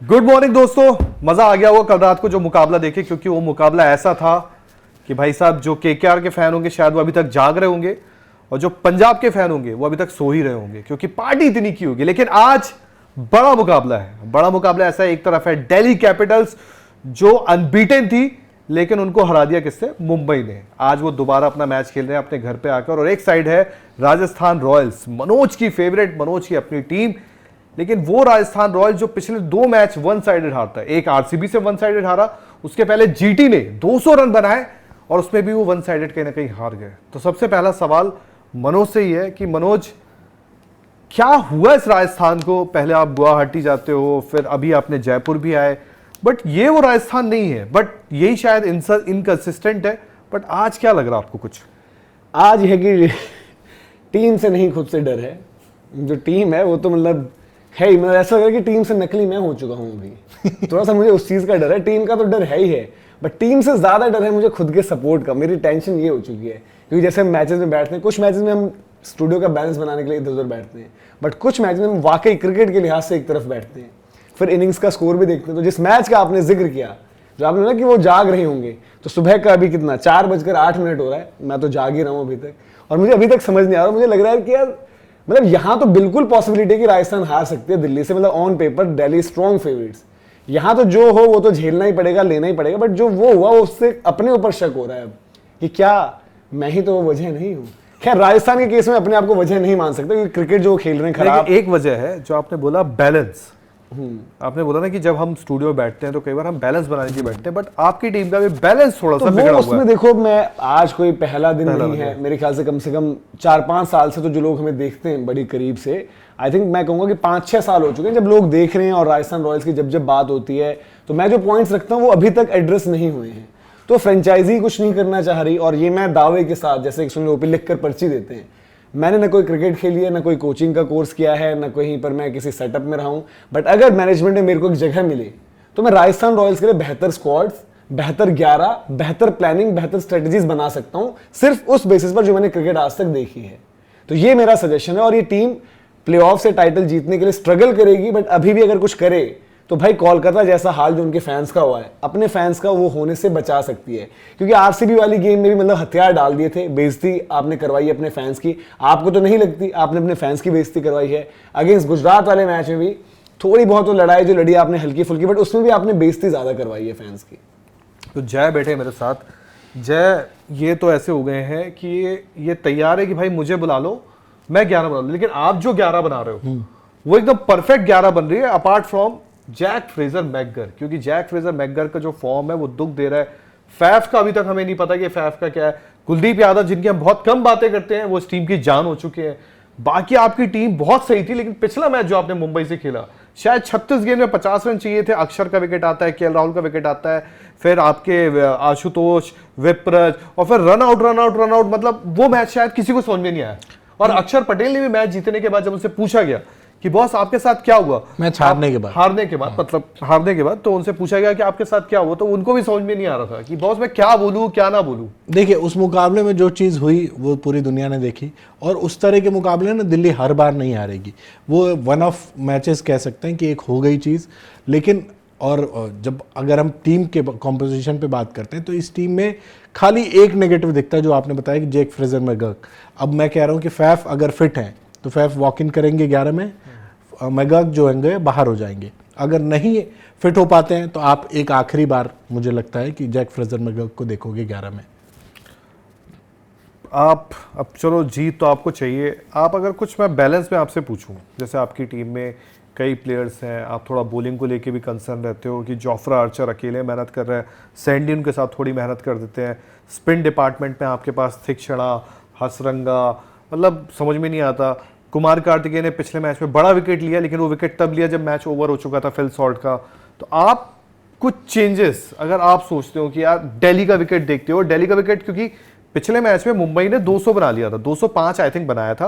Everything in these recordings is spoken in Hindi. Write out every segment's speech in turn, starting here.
गुड मॉर्निंग दोस्तों, मजा आ गया होगा कल रात को जो मुकाबला देखे, क्योंकि वो मुकाबला ऐसा था कि भाई साहब जो केकेआर के फैन होंगे शायद वो अभी तक जाग रहे होंगे और जो पंजाब के फैन होंगे वो अभी तक सो ही रहे होंगे, क्योंकि पार्टी इतनी की होगी। लेकिन आज बड़ा मुकाबला है, बड़ा मुकाबला ऐसा है। एक तरफ है दिल्ली कैपिटल्स जो अनबीटेन थी, लेकिन उनको हरा दिया किससे? मुंबई ने। आज वो दोबारा अपना मैच खेल रहे हैं अपने घर पे आकर। और एक साइड है राजस्थान रॉयल्स, मनोज की फेवरेट, मनोज की अपनी टीम। लेकिन वो राजस्थान रॉयल्स जो पिछले 2 मैच वन साइडेड हारता है, एक आरसीबी से वन साइडेड हारा, उसके पहले जीटी ने 200 रन बनाए और उसमें भी वो वन साइडेड कहीं ना कहीं हार गए। तो सबसे पहला सवाल मनोज से ही है कि मनोज, क्या हुआ इस राजस्थान को? पहले आप गुवाहाटी जाते हो, फिर अभी आपने जयपुर भी आए, बट ये वो राजस्थान नहीं है, बट यही शायद इनकंसिस्टेंट है। बट आज क्या लग रहा है आपको? कुछ आज है कि टीम से नहीं, खुद से डर है। जो टीम है वो तो मतलब है ही, मतलब ऐसा लग रहा है कि टीम से नकली मैं हो चुका हूँ अभी। थोड़ा सा मुझे उस चीज़ का डर है। टीम का तो डर है ही है, बट टीम से ज़्यादा डर है मुझे खुद के सपोर्ट का। मेरी टेंशन ये हो चुकी है, क्योंकि जैसे हम मैचेस में बैठते हैं, कुछ मैचेस में हम स्टूडियो का बैलेंस बनाने के लिए इधर उधर बैठते हैं, बट कुछ मैच में हम वाकई क्रिकेट के लिहाज से एक तरफ बैठते हैं, फिर इनिंग्स का स्कोर भी देखते हैं। तो जिस मैच का आपने जिक्र किया, जो आपने बोला कि वो जाग रहे होंगे, तो सुबह का अभी कितना 4:08 हो रहा है, मैं तो जाग ही रहा हूँ अभी तक। और मुझे अभी तक समझ नहीं आ रहा, मुझे लग रहा है कि यार मतलब यहाँ तो बिल्कुल पॉसिबिलिटी है कि राजस्थान हार सकती है दिल्ली से। मतलब on paper Delhi strong favourites, यहाँ तो जो हो वो तो झेलना ही पड़ेगा, लेना ही पड़ेगा। बट जो वो हुआ उससे अपने ऊपर शक हो रहा है अब कि क्या मैं ही तो वो वजह नहीं हूँ। खैर राजस्थान के केस में अपने आप को वजह नहीं मान सकते, क्योंकि क्रिकेट जो खेल रहे हैं खराब। एक वजह है जो आपने बोला, बैलेंस। आपने बोला ना कि जब हम स्टूडियो में बैठते हैं तो कई बार हम बैलेंस बनाने के बैठते हैं, बट आपकी टीम का भी बैलेंस थोड़ा सा बिगड़ा हुआ है। उसमें देखो, मैं आज कोई पहला दिन नहीं है, मेरे ख्याल से कम 4-5 साल से तो जो लोग हमें देखते हैं बड़ी करीब से, आई थिंक मैं कहूंगा कि 5-6 साल हो चुके हैं जब लोग देख रहे हैं। और राजस्थान रॉयल्स की जब बात होती है तो मैं जो पॉइंट्स रखता हूँ वो अभी तक एड्रेस नहीं हुए हैं। तो फ्रेंचाइजी कुछ नहीं करना चाह रही, और ये मैं दावे के साथ, जैसे सुन लो लिख कर पर्ची देते हैं, मैंने ना कोई क्रिकेट खेली है, ना कोई कोचिंग का कोर्स किया है, ना कहीं पर मैं किसी सेटअप में रहा हूं। बट अगर मैनेजमेंट ने मेरे को एक जगह मिली तो मैं राजस्थान रॉयल्स के लिए बेहतर स्क्वाड्स, बेहतर 11, बेहतर प्लानिंग, बेहतर स्ट्रेटजीज बना सकता हूं, सिर्फ उस बेसिस पर जो मैंने क्रिकेट आज तक देखी है। तो ये मेरा सजेशन है। और ये टीम प्लेऑफ से टाइटल जीतने के लिए स्ट्रगल करेगी, बट अभी भी अगर कुछ करे तो भाई कोलकाता जैसा हाल जो उनके फैंस का हुआ है, अपने फैंस का वो होने से बचा सकती है। क्योंकि आरसीबी वाली गेम में भी मतलब हथियार डाल दिए थे, बेइज्जती आपने करवाई अपने फैंस की। आपको तो नहीं लगती, आपने अपने फैंस की बेइज्जती करवाई है। अगेंस्ट गुजरात वाले मैच में भी थोड़ी बहुत तो लड़ाई जो लड़ी आपने हल्की फुल्की, बट उसमें भी आपने बेइज्जती ज्यादा करवाई है फैंस की। तो जय बैठे मेरे साथ। जय, ये तो ऐसे हो गए हैं कि ये तैयार है कि भाई मुझे बुला लो, मैं 11 बना लूं, लेकिन आप जो 11 बना रहे हो वो एकदम परफेक्ट 11 बन रही है, अपार्ट फ्रॉम जैक फ्रेजर मैकगर। क्योंकि जैक फ्रेजर मैकगर का जो फॉर्म है वो दुख दे रहा है। फैफ का अभी तक हमें नहीं पता कि फैफ का क्या है। कुलदीप यादव, जिनकी हम बहुत कम बातें करते हैं, वो इस टीम की जान हो चुके हैं। बाकी आपकी टीम बहुत सही थी, लेकिन पिछला मैच जो आपने मुंबई से खेला, शायद 36 गेंद में 50 रन चाहिए थे। अक्षर का विकेट आता है, केएल राहुल का विकेट आता है, फिर आपके आशुतोष, विप्रज, और फिर रन आउट, मतलब वो मैच शायद किसी को समझ में नहीं आया। और अक्षर पटेल ने भी मैच जीतने के बाद जब उनसे पूछा गया कि बॉस आपके साथ क्या हुआ, मैच हारने के बाद तो उनसे पूछा गया कि आपके साथ क्या हुआ, तो उनको भी समझ में नहीं आ रहा था कि बॉस मैं क्या बोलूं क्या ना बोलूं। देखिए, उस मुकाबले में जो चीज़ हुई वो पूरी दुनिया ने देखी, और उस तरह के मुकाबले ना दिल्ली हर बार नहीं हारेगी। वो वन ऑफ मैचेस कह सकते हैं कि एक हो गई चीज़। लेकिन और जब अगर हम टीम के कॉम्पोजिशन पे बात करते हैं तो इस टीम में खाली एक नेगेटिव दिखता है, जो आपने बताया कि जैक फ्रेजर मैकगर। अब मैं कह रहा हूँ कि फैफ अगर फिट हैं तो फैफ वॉक इन करेंगे 11 में, मैकगर जो होंगे बाहर हो जाएंगे। अगर नहीं फिट हो पाते हैं तो आप एक आखिरी बार, मुझे लगता है कि जैक फ्रेजर मैकगर को देखोगे 11 में। आप अब चलो जीत तो आपको चाहिए, आप अगर कुछ मैं बैलेंस में आपसे पूछूं, जैसे आपकी टीम में कई प्लेयर्स हैं, आप थोड़ा बॉलिंग को लेके भी कंसर्न रहते हो कि जोफ्रा आर्चर अकेले मेहनत कर रहे हैं, सैंडी उनके साथ थोड़ी मेहनत कर देते हैं, स्पिन डिपार्टमेंट में आपके पास थिक्षणा, हसरंगा, मतलब समझ में नहीं आता। कुमार कार्तिकेय ने पिछले मैच में बड़ा विकेट लिया, लेकिन वो विकेट तब लिया जब मैच ओवर हो चुका था फिल सॉल्ट का। तो आप कुछ चेंजेस अगर आप सोचते हो कि यार दिल्ली का विकेट देखते हो, दिल्ली का विकेट, क्योंकि पिछले मैच में मुंबई ने 200 बना लिया था, 205 आई थिंक बनाया था,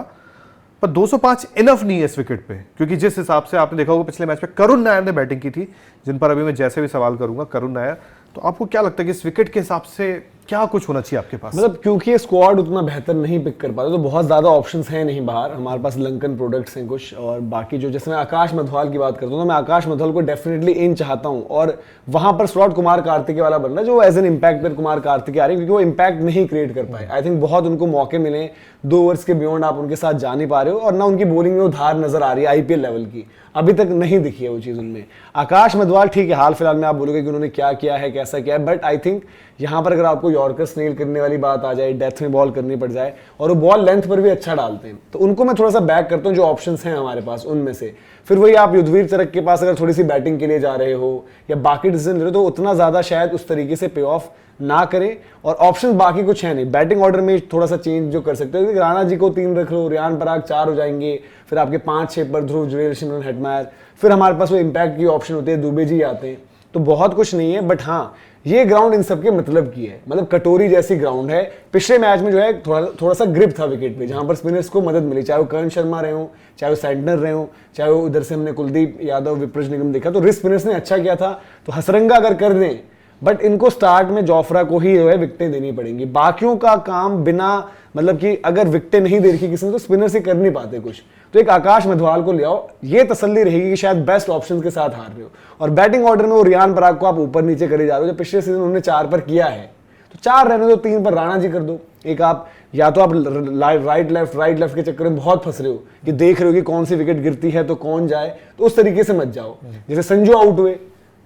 पर 205 इनफ नहीं है इस विकेट पे। क्योंकि जिस हिसाब से आपने देखा होगा पिछले मैच में करुण नायर ने बैटिंग की थी, जिन पर अभी मैं जैसे भी सवाल करूंगा, करुण नायर, तो आपको क्या लगता है कि इस विकेट के हिसाब से क्या कुछ होना चाहिए आपके पास? मतलब क्योंकि ये स्क्वाड उतना बेहतर नहीं पिक कर पाते, तो बहुत ज़्यादा ऑप्शंस हैं नहीं बाहर। हमारे पास लंकन प्रोडक्ट्स हैं कुछ, और बाकी जो, जैसे मैं आकाश मधवाल की बात करता हूँ, तो मैं आकाश मधवाल को डेफिनेटली इन चाहता हूँ, और वहाँ पर स्लॉट कुमार कार्तिकेय वाला बन रहा है, जो एज एन इम्पैक्ट पर कुमार कार्तिकेय आ रहे हैं, क्योंकि वो इम्पैक्ट नहीं क्रिएट कर पाए। आई थिंक बहुत उनको मौके मिले, 2 ओवर्स के बियॉन्ड आप उनके साथ जा नहीं पा रहे हो, और ना उनकी बॉलिंग में वो धार नजर आ रही है आईपीएल लेवल की, अभी तक नहीं दिखी है वो चीज़ उनमें। आकाश मधवाल ठीक है, हाल फिलहाल में आप बोलोगे कि उन्होंने क्या किया है, कैसा किया है, बट आई थिंक यहाँ पर अगर आपको यॉर्कर स्नेल करने वाली बात आ जाए, डेथ में बॉल करनी पड़ जाए, और वो बॉल लेंथ पर भी अच्छा डालते हैं, तो उनको मैं थोड़ा सा बैक करता हूँ, जो ऑप्शंस हैं हमारे पास उनमें से। फिर वही आप युद्धवीर चरक के पास अगर थोड़ी सी बैटिंग के लिए जा रहे हो या बाकी डिसीजन ले रहे हो, तो उतना ज़्यादा शायद उस तरीके से पे ऑफ ना करें, और ऑप्शन बाकी कुछ है नहीं। बैटिंग ऑर्डर में थोड़ा सा चेंज जो कर सकते हो, राणा जी को 3 रख लो, रियान पराग 4 हो जाएंगे, फिर आपके 5-6 पर ध्रुव जुरेल, सिमरन हेटमायर, फिर हमारे पास वो इम्पैक्ट की ऑप्शन होती है, दुबे जी आते हैं, तो बहुत कुछ नहीं है। बट हाँ, ये ग्राउंड इन सबके मतलब की है, मतलब कटोरी जैसी ग्राउंड है। पिछले मैच में जो है थोड़ा सा ग्रिप था विकेट पे, जहां पर स्पिनर्स को मदद मिली, चाहे वो करण शर्मा रहे हो, चाहे वो सैंटनर रहे हो, चाहे वो उधर से हमने कुलदीप यादव, विप्रज निगम देखा, तो रिस्ट स्पिनर्स ने अच्छा किया था। तो हसरंगा अगर कर दें, बट इनको स्टार्ट में जोफ्रा को ही जो है विकेटें देनी पड़ेंगी, बाकियों का काम बिना, मतलब कि अगर विकेटें नहीं दे रखी किसी ने, तो स्पिनर से कर नहीं पाते कुछ। तो एक आकाश मधवाल को ले आओ, ये तसल्ली रहेगी कि शायद बेस्ट ऑप्शंस के साथ हार रहे हो। और बैटिंग ऑर्डर में वो रियान पराग को आप ऊपर नीचे करे जा रहे हो, जब पिछले सीजन उन्होंने 4 पर किया है, तो 4 रहने दो, 3 पर राणा जी कर दो। एक आप या तो आप राइट लेफ्ट के चक्कर में बहुत फंस रहे हो कि देख रहे हो कि कौन सी विकेट गिरती है तो कौन जाए, तो उस तरीके से मत जाओ। जैसे संजू आउट हुए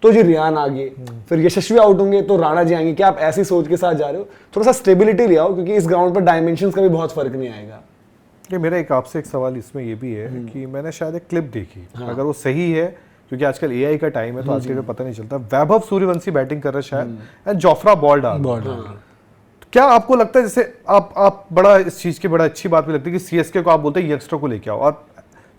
तो जी रियान आ गए, फिर यशस्वी आउट होंगे तो राणा जी आएंगे। क्या आप ऐसी सोच के साथ जा रहे हो? थोड़ा सा स्टेबिलिटी ले आओ, क्योंकि इस ग्राउंड पर डायमेंशंस का भी बहुत फर्क नहीं आएगा। ये मेरा एक आपसे एक सवाल इसमें ये भी है कि मैंने शायद एक क्लिप देखी, अगर वो सही है, क्योंकि आजकल एआई का टाइम है तो आजकल पता नहीं चलता, वैभव सूर्यवंशी बैटिंग कर रहा है शायद, एंड जोफ्रा बॉल डाल रहा है। क्या आपको लगता है, जैसे आप बड़ा इस चीज की बड़ा अच्छी बात भी लगती है कि सीएसके को आप बोलते हैं यंगस्टर को लेके आओ, और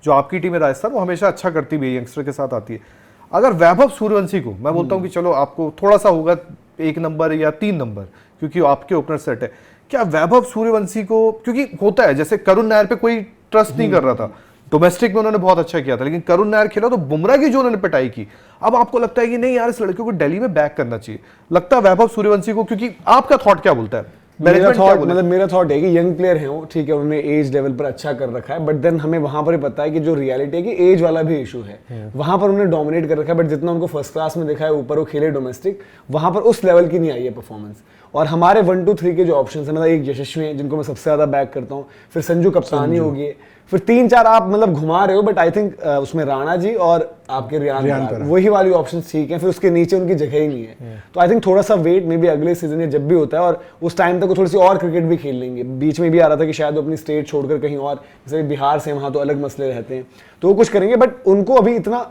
जो आपकी टीम है राजस्थान, वो हमेशा अच्छा करती भी है, यंगस्टर के साथ आती है। अगर वैभव सूर्यवंशी को मैं बोलता हूं कि चलो आपको थोड़ा सा होगा 1 नंबर या 3 नंबर, क्योंकि आपके ओपनर सेट है, क्या वैभव सूर्यवंशी को, क्योंकि होता है जैसे करुण नायर पे कोई ट्रस्ट नहीं कर रहा था, डोमेस्टिक में उन्होंने बहुत अच्छा किया था, लेकिन करुण नायर खेला तो बुमराह की जो उन्होंने पिटाई की, अब आपको लगता है कि नहीं यार इस लड़के को दिल्ली में बैक करना चाहिए, लगता है वैभव सूर्यवंशी को, क्योंकि आपका थॉट क्या बोलता है? मेरा थॉट है कि यंग प्लेयर है वो, ठीक है, उन्होंने एज लेवल पर अच्छा कर रखा है, बट देन हमें वहां पर पता है कि जो रियलिटी है कि एज वाला भी इशू है। वहां पर उन्होंने डोमिनेट कर रखा है, बट जितना उनको फर्स्ट क्लास में दिखा है, ऊपर वो खेले डोमेस्टिक, वहां पर उस लेवल की नहीं आई है परफॉर्मेंस। और हमारे 1, 2, 3 के जो ऑप्शन है, मतलब एक यशस्वी हैं जिनको मैं सबसे ज्यादा बैक करता हूँ, फिर संजू कप्तानी होगी, फिर 3-4 आप मतलब घुमा रहे हो, बट आई थिंक उसमें राणा जी और आपके रियान वही वाली ऑप्शन ठीक है, फिर उसके नीचे उनकी जगह ही नहीं है। तो आई थिंक थोड़ा सा वेट में भी अगले सीजन या जब भी होता है, और उस टाइम तक वो थोड़ी सी और क्रिकेट भी खेल लेंगे। बीच में भी आ रहा था कि शायद वो अपनी स्टेट छोड़कर कहीं और, जैसे बिहार से, वहाँ तो अलग मसले रहते हैं, तो वो कुछ करेंगे, बट उनको अभी इतना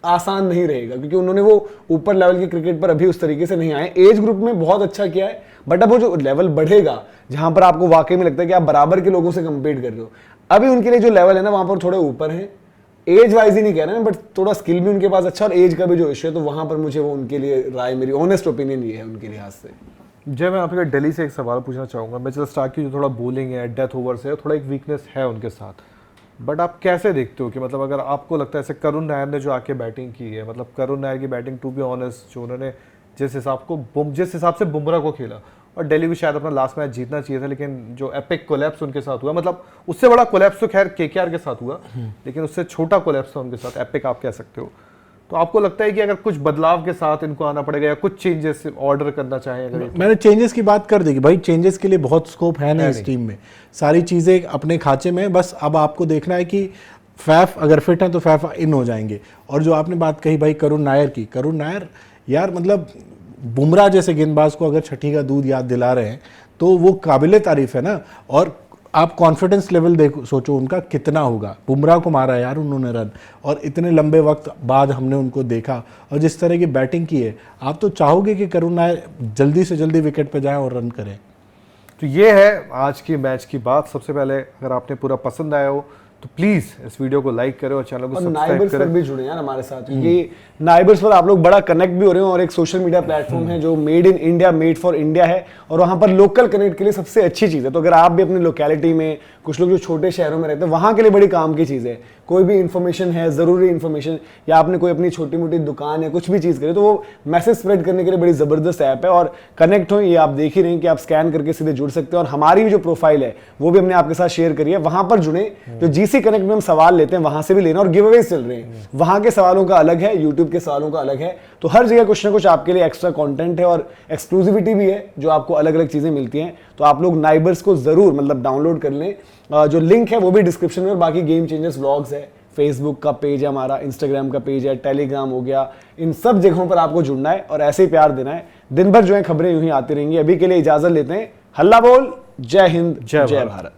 आसान नहीं रहेगा, क्योंकि उन्होंने वो ऊपर लेवल की क्रिकेट पर अभी उस तरीके से नहीं आए। एज ग्रुप में बहुत अच्छा किया है, बट अब वो जो लेवल बढ़ेगा, जहां पर आपको वाकई में लगता है कि आप बराबर के लोगों से कंपीट कर रहे हो, अभी उनके लिए जो लेवल है ना, वहां पर थोड़े ऊपर है। एज वाइज ही नहीं कह रहे हैं, बट थोड़ा स्किल भी उनके पास अच्छा, और एज का भी जो इशू है, तो वहां पर मुझे वो उनके लिए राय, मेरी ऑनेस्ट ओपिनियन ये है उनके लिहाज से। जय, मैं आपके दिल्ली से एक सवाल पूछना चाहूंगा। मैं चलो स्टार्ट की जो थोड़ा बोलिंग है, डेथ ओवर्स है, थोड़ा एक वीकनेस है उनके साथ, बट आप कैसे देखते हो कि मतलब अगर आपको लगता है ऐसे करुण नायर ने जो आके बैटिंग की है, मतलब करुण नायर की बैटिंग टू बी ऑनेस्ट, जो उन्होंने जिस हिसाब से बुमराह को खेला, और दिल्ली भी शायद अपना लास्ट मैच जीतना चाहिए था, लेकिन जो एपिक कोलैप्स उनके साथ हुआ, मतलब उससे बड़ा कोलैप्स तो खैर केकेआर के साथ हुआ, लेकिन उससे छोटा कोलैप्स था उनके साथ, एपिक आप कह सकते हो। तो आपको लगता है कि अगर कुछ बदलाव के साथ इनको आना पड़ेगा या कुछ चेंजेस ऑर्डर करना चाहें? अगर मैंने चेंजेस की बात कर दी कि भाई चेंजेस के लिए बहुत स्कोप है नहीं इस टीम में, सारी चीज़ें अपने खांचे में, बस अब आपको देखना है कि फैफ अगर फिट है तो फैफ इन हो जाएंगे। और जो आपने बात कही भाई करुण नायर की, करुण नायर यार मतलब बुमराह जैसे गेंदबाज को अगर छठी का दूध याद दिला रहे हैं तो वो काबिले तारीफ है ना। और आप कॉन्फिडेंस लेवल देखो, सोचो उनका कितना होगा। बुमराह को मारा यार उन्होंने रन, और इतने लंबे वक्त बाद हमने उनको देखा, और जिस तरह की बैटिंग की है, आप तो चाहोगे कि करुण नायर जल्दी से जल्दी विकेट पे जाए और रन करें। तो ये है आज की मैच की बात। सबसे पहले अगर आपने पूरा पसंद आया हो तो प्लीज इस वीडियो को लाइक करें और चैनल को सब्सक्राइब करें। भी जुड़े यार हमारे साथ, क्योंकि नाइबर्स पर आप लोग बड़ा कनेक्ट भी हो रहे हैं, और एक सोशल मीडिया प्लेटफॉर्म है जो made in India, made for India है, और वहां पर लोकल कनेक्ट के लिए सबसे अच्छी चीज है। तो अगर आप भी अपनी लोकेलिटी में, कुछ लोग जो छोटे शहरों में रहते हैं, वहां के लिए बड़ी काम की चीज है। कोई भी इन्फॉर्मेशन है, ज़रूरी इन्फॉर्मेशन, या आपने कोई अपनी छोटी मोटी दुकान है, कुछ भी चीज़ करे, तो वो मैसेज स्प्रेड करने के लिए बड़ी ज़बरदस्त ऐप है। और कनेक्ट हो, ये आप देख ही रहे हैं कि आप स्कैन करके सीधे जुड़ सकते हैं। और हमारी भी जो प्रोफाइल है वो भी हमने आपके साथ शेयर करी है, वहां पर जुड़े। जो जीसी कनेक्ट में हम सवाल लेते हैं वहां से भी लेना, और गिव अवेज चल रहे हैं, वहां के सवालों का अलग है, यूट्यूब के सवालों का अलग है। तो हर जगह कुछ ना कुछ आपके लिए एक्स्ट्रा कंटेंट है और एक्सक्लूसिविटी भी है, जो आपको अलग अलग चीजें मिलती हैं। तो आप लोग नाइबर्स को जरूर मतलब डाउनलोड कर लें। जो लिंक है वो भी डिस्क्रिप्शन में, और बाकी गेम चेंजर्स व्लॉग्स है, फेसबुक का पेज है हमारा, इंस्टाग्राम का पेज है, टेलीग्राम हो गया, इन सब जगहों पर आपको जुड़ना है और ऐसे ही प्यार देना है। दिन भर जो है खबरें यूं ही आती रहेंगी। अभी के लिए इजाजत लेते हैं। हल्ला बोल, जय हिंद, जय भारत।